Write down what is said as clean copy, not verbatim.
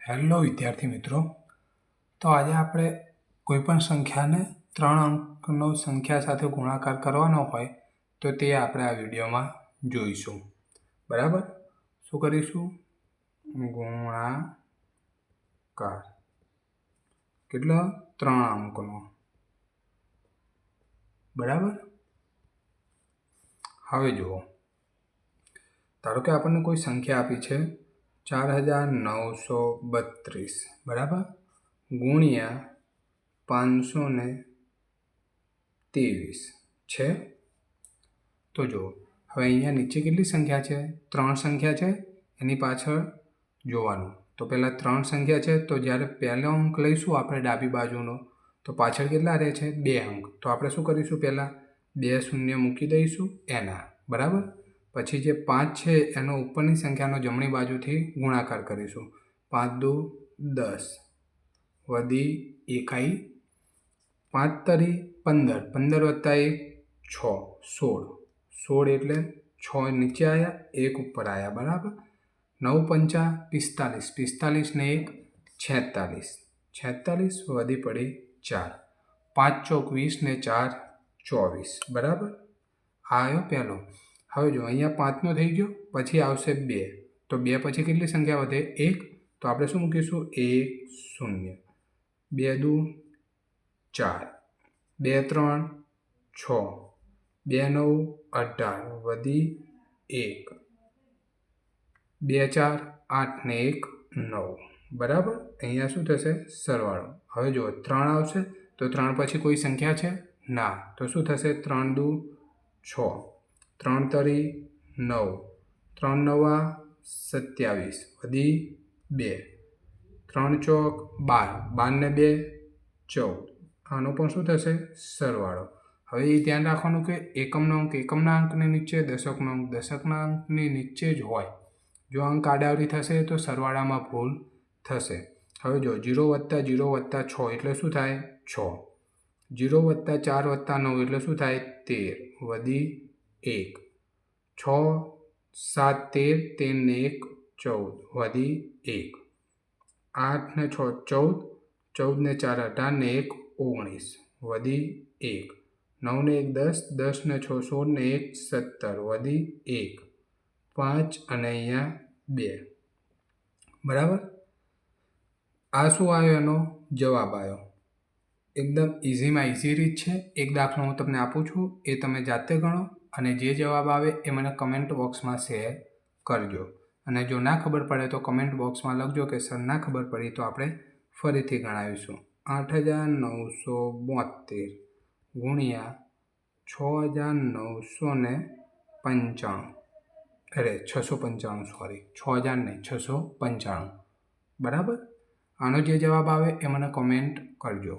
Hello વિદ્યાર્થી મિત્રો, તો આજે આપણે કોઈપણ સંખ્યાને 3 અંકનો સંખ્યા સાથે ગુણાકાર કરવાનો હોય તો તે આપણે આ વિડીયોમાં જોઈશું. બરાબર? શું કરીશું? ગુણાકાર. કેટલો? 3 અંકનો. બરાબર? હવે જુઓ, ધારો કે આપણને કોઈ સંખ્યા આપી છે 4932, બરાબર, ગુણ્યા 523 છે. તો જુઓ, હવે અહીંયા નીચે કેટલી સંખ્યા છે? 3 સંખ્યા છે. એની પાછળ જોવાનું. તો પહેલાં 3 સંખ્યા છે, તો જ્યારે પહેલો અંક લઈશું આપણે ડાબી બાજુનો, તો પાછળ કેટલા રહે છે? 2 અંક. તો આપણે શું કરીશું? પહેલાં 2 શૂન્ય મૂકી દઈશું એના, બરાબર. પછી જે 5 છે એનો ઉપરની સંખ્યાનો જમણી બાજુથી ગુણાકાર કરીશું. 5 દુ 10, વધી 1 5 તરી 15, 15 વત્તા 1 6, 16, 16 એટલે 6 નીચે આવ્યા, 1 ઉપર આવ્યા, બરાબર. 9 પંચા 45, 45 ને 1 46, 46 વધી પડી 4, 5 ચોક 20 ને 4 24, બરાબર. આ આવ્યો પહેલો. હવે જો અહીંયા 5નો થઈ ગયો, પછી આવશે 2, તો 2 પછી કેટલી સંખ્યા વધે? 1. તો આપણે શું મૂકીશું? 1 0, 2 દુ 4, 2 3 6, 2 9 18, વધી 1, 2 4 8 ને 1 9, બરાબર. અહીંયા શું થશે? સરવાળો. હવે જુઓ, 3 આવશે તો 3 પછી કોઈ સંખ્યા છે? ના. તો શું થશે? 3 દુ 6, 3 તરી 9, 3 નવા 27, વધી 2, 3 ચોક 12, 12 ને 2 14. આનો પણ શું થશે? સરવાળો. હવે એ ધ્યાન રાખવાનું કે એકમનો અંક એકમના અંકની નીચે, દશકનો અંક દશકના અંકની નીચે જ હોય. જો અંક આડાવડી થશે તો સરવાળામાં ભૂલ થશે. હવે જો 0 વત્તા 0 વત્તા 6 એટલે શું થાય? 6. 0 વત્તા 4 વત્તા 9 એટલે શું થાય? 13, વધી 1, 6 7 13, 13 ને 1 14, વધી 1, 8 ને 6 14, 14 ને 4 18 ને 1 19, વધી 1, 9 ને 1 10, 10 ને 6 16 ને 1 17, વધી 1, 5 અને અહીંયા 2, બરાબર. આ શું આવ્યો? એનો જવાબ આવ્યો. એકદમ ઇઝીમાં ઇઝી રીત છે. એક દાખલો હું તમને આપું છું, એ તમે જાતે ગણો અને જે જવાબ આવે એ મને કમેન્ટ બોક્સમાં શેર કરજો. અને જો ના ખબર પડે તો કમેન્ટ બોક્સમાં લખજો કે સર ના ખબર પડી, તો આપણે ફરીથી ગણાવીશું. 8972 ગુણ્યા 6995, અરે 695, સોરી 6000 નહીં 695, બરાબર. આનો જે જવાબ આવે એ મને કમેન્ટ કરજો.